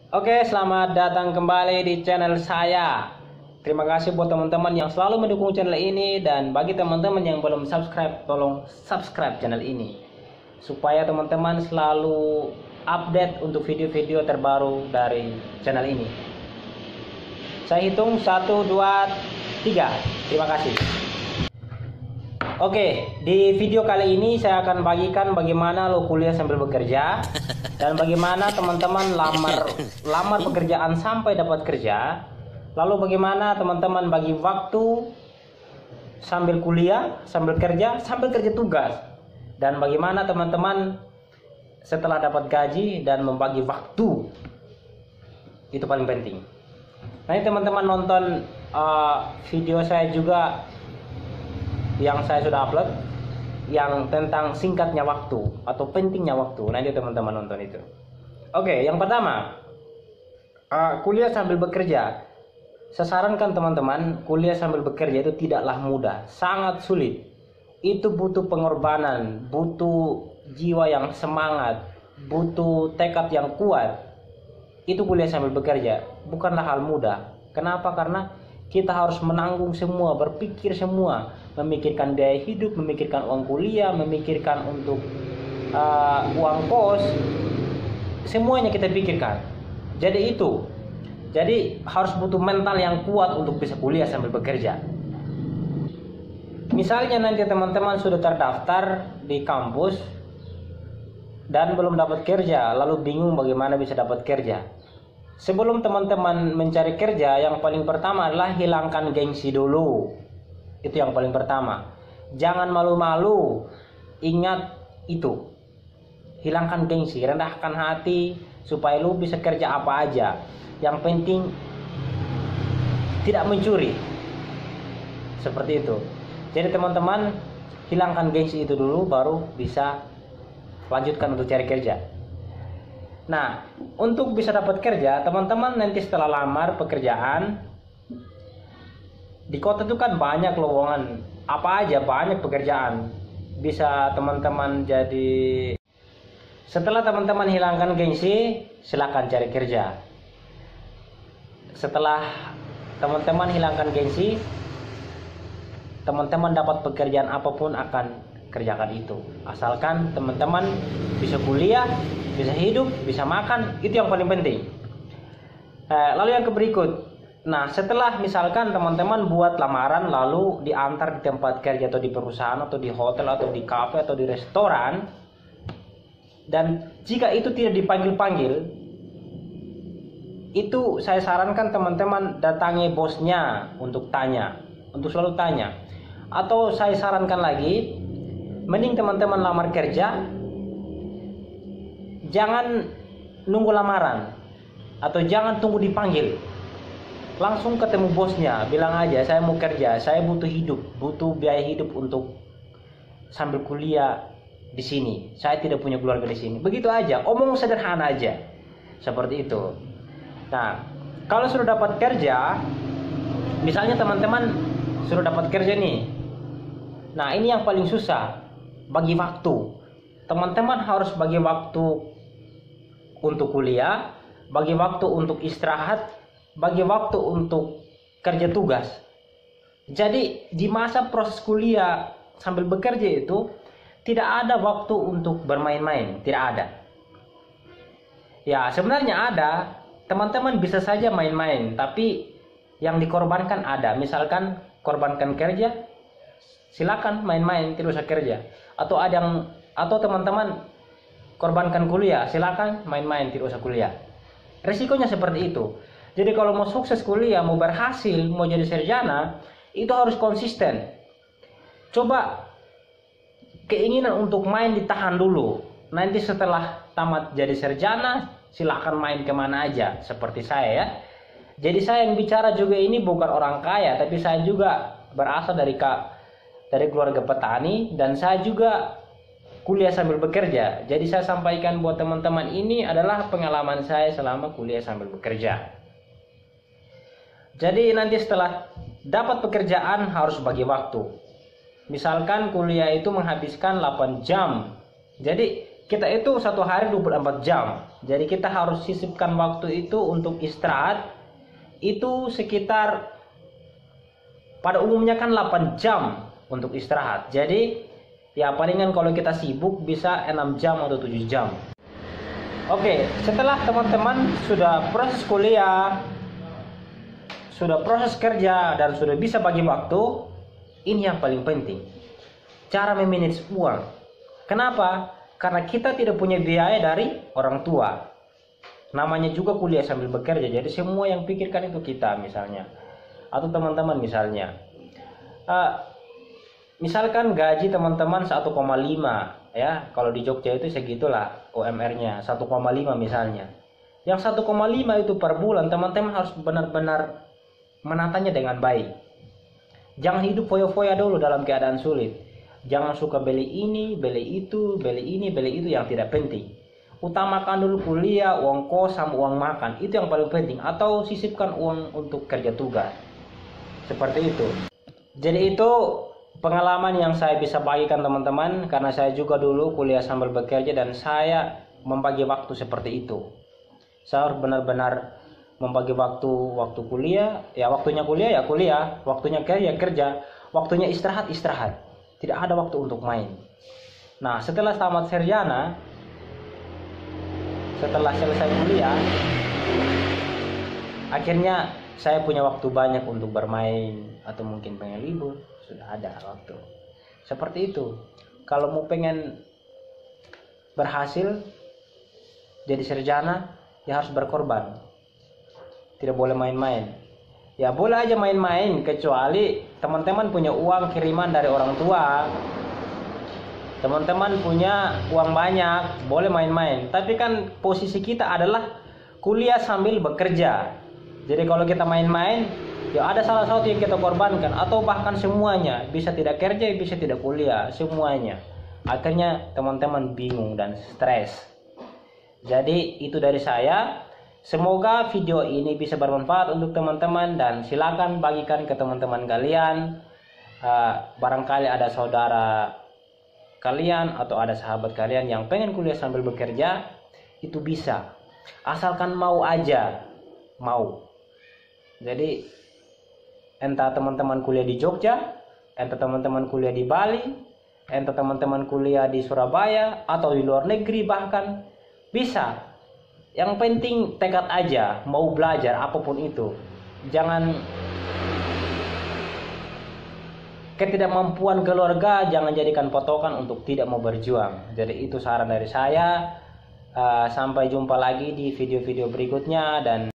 Oke, selamat datang kembali di channel saya. Terima kasih buat teman-teman yang selalu mendukung channel ini, dan bagi teman-teman yang belum subscribe, tolong subscribe channel ini supaya teman-teman selalu update untuk video-video terbaru dari channel ini. Saya hitung 1, 2, 3. Terima kasih. Oke, di video kali ini saya akan bagikan bagaimana lo kuliah sambil bekerja dan bagaimana teman-teman lamar pekerjaan sampai dapat kerja. Lalu bagaimana teman-teman bagi waktu sambil kuliah, sambil kerja tugas. Dan bagaimana teman-teman setelah dapat gaji dan membagi waktu. Itu paling penting. Nanti teman-teman nonton video saya juga yang saya sudah upload yang tentang singkatnya waktu atau pentingnya waktu. Nanti teman-teman nonton itu. Oke, yang pertama, kuliah sambil bekerja. Saya sarankan teman-teman, kuliah sambil bekerja itu tidaklah mudah, sangat sulit. Itu butuh pengorbanan, butuh jiwa yang semangat, butuh tekad yang kuat. Itu kuliah sambil bekerja, bukanlah hal mudah. Kenapa? Karena kita harus menanggung semua, berpikir semua, memikirkan biaya hidup, memikirkan uang kuliah, memikirkan untuk uang kos, semuanya kita pikirkan. Jadi harus butuh mental yang kuat untuk bisa kuliah sambil bekerja. Misalnya nanti teman-teman sudah terdaftar di kampus dan belum dapat kerja, lalu bingung bagaimana bisa dapat kerja. Sebelum teman-teman mencari kerja, yang paling pertama adalah hilangkan gengsi dulu. Itu yang paling pertama. Jangan malu-malu. Ingat itu. Hilangkan gengsi, rendahkan hati supaya lu bisa kerja apa aja. Yang penting tidak mencuri. Seperti itu. Jadi teman-teman hilangkan gengsi itu dulu, baru bisa lanjutkan untuk cari kerja. Nah, untuk bisa dapat kerja, teman-teman nanti setelah lamar pekerjaan, di kota itu kan banyak lowongan, apa aja banyak pekerjaan. Bisa teman-teman jadi, setelah teman-teman hilangkan gengsi, silakan cari kerja. Setelah teman-teman hilangkan gengsi, teman-teman dapat pekerjaan apapun akan kerjakan itu. Asalkan teman-teman bisa kuliah, bisa hidup, bisa makan, itu yang paling penting. Lalu yang berikut. Nah, setelah misalkan teman-teman buat lamaran lalu diantar di tempat kerja atau di perusahaan atau di hotel atau di kafe atau di restoran, dan jika itu tidak dipanggil-panggil, itu saya sarankan teman-teman datangi bosnya untuk tanya, untuk selalu tanya. Atau saya sarankan lagi, mending teman-teman lamar kerja, jangan nunggu lamaran atau jangan tunggu dipanggil. Langsung ketemu bosnya, bilang aja saya mau kerja, saya butuh hidup, butuh biaya hidup untuk sambil kuliah di sini. Saya tidak punya keluarga di sini. Begitu aja, omong sederhana aja. Seperti itu. Nah, kalau sudah dapat kerja, misalnya teman-teman sudah dapat kerja nih. Nah, ini yang paling susah, bagi waktu. Teman-teman harus bagi waktu untuk kuliah, bagi waktu untuk istirahat, bagi waktu untuk kerja tugas. Jadi di masa proses kuliah sambil bekerja itu tidak ada waktu untuk bermain-main, tidak ada. Ya, sebenarnya ada. Teman-teman bisa saja main-main, tapi yang dikorbankan ada. Misalkan korbankan kerja, silakan main-main, tidak usah kerja. Atau teman-teman korbankan kuliah, silakan main-main, tidak usah kuliah. Resikonya seperti itu. Jadi kalau mau sukses kuliah, mau berhasil, mau jadi sarjana, itu harus konsisten. Coba keinginan untuk main ditahan dulu. Nanti setelah tamat jadi sarjana, silakan main kemana aja, seperti saya ya. Jadi saya yang bicara juga ini bukan orang kaya, tapi saya juga berasal dari keluarga petani, dan saya juga kuliah sambil bekerja. Jadi saya sampaikan buat teman-teman, ini adalah pengalaman saya selama kuliah sambil bekerja. Jadi nanti setelah dapat pekerjaan harus bagi waktu. Misalkan kuliah itu menghabiskan 8 jam. Jadi kita itu satu hari 24 jam. Jadi kita harus sisipkan waktu itu untuk istirahat. Itu sekitar, pada umumnya kan 8 jam untuk istirahat. Jadi ya palingan kalau kita sibuk bisa 6 jam atau 7 jam. Oke, setelah teman-teman sudah proses kuliah, sudah proses kerja, dan sudah bisa bagi waktu, ini yang paling penting, cara memanage uang. Kenapa? Karena kita tidak punya biaya dari orang tua. Namanya juga kuliah sambil bekerja, jadi semua yang pikirkan itu kita misalnya, atau teman-teman misalnya. Misalkan gaji teman-teman 1,5 ya, kalau di Jogja itu segitulah UMR-nya 1,5 misalnya. Yang 1,5 itu per bulan, teman-teman harus benar-benar menatanya dengan baik. Jangan hidup foya-foya dulu dalam keadaan sulit. Jangan suka beli ini, beli itu, beli ini, beli itu yang tidak penting. Utamakan dulu kuliah, uang kos, sama uang makan. Itu yang paling penting. Atau sisipkan uang untuk kerja tugas. Seperti itu. Jadi itu pengalaman yang saya bisa bagikan teman-teman. Karena saya juga dulu kuliah sambil bekerja dan saya membagi waktu seperti itu. Saya harus benar-benar membagi waktu kuliah. Ya waktunya kuliah ya kuliah. Waktunya kerja ya kerja. Waktunya istirahat istirahat. Tidak ada waktu untuk main. Nah, setelah tamat sarjana, setelah selesai kuliah, akhirnya saya punya waktu banyak untuk bermain atau mungkin pengen libur, sudah ada waktu. Seperti itu. Kalau mau pengen berhasil jadi sarjana, ya harus berkorban. Tidak boleh main-main. Ya boleh aja main-main, kecuali teman-teman punya uang kiriman dari orang tua, teman-teman punya uang banyak, boleh main-main. Tapi kan posisi kita adalah kuliah sambil bekerja. Jadi kalau kita main-main, ya ada salah satu yang kita korbankan, atau bahkan semuanya, bisa tidak kerja, bisa tidak kuliah, semuanya. Akhirnya teman-teman bingung dan stres. Jadi itu dari saya. Semoga video ini bisa bermanfaat untuk teman-teman, dan silakan bagikan ke teman-teman kalian. Barangkali ada saudara kalian atau ada sahabat kalian yang pengen kuliah sambil bekerja, itu bisa. Asalkan mau aja, mau. Jadi entah teman-teman kuliah di Jogja, entah teman-teman kuliah di Bali, entah teman-teman kuliah di Surabaya atau di luar negeri bahkan, bisa. Yang penting tekad aja, mau belajar apapun itu. Jangan ketidakmampuan keluarga jangan jadikan patokan untuk tidak mau berjuang. Jadi itu saran dari saya. Sampai jumpa lagi di video-video berikutnya, dan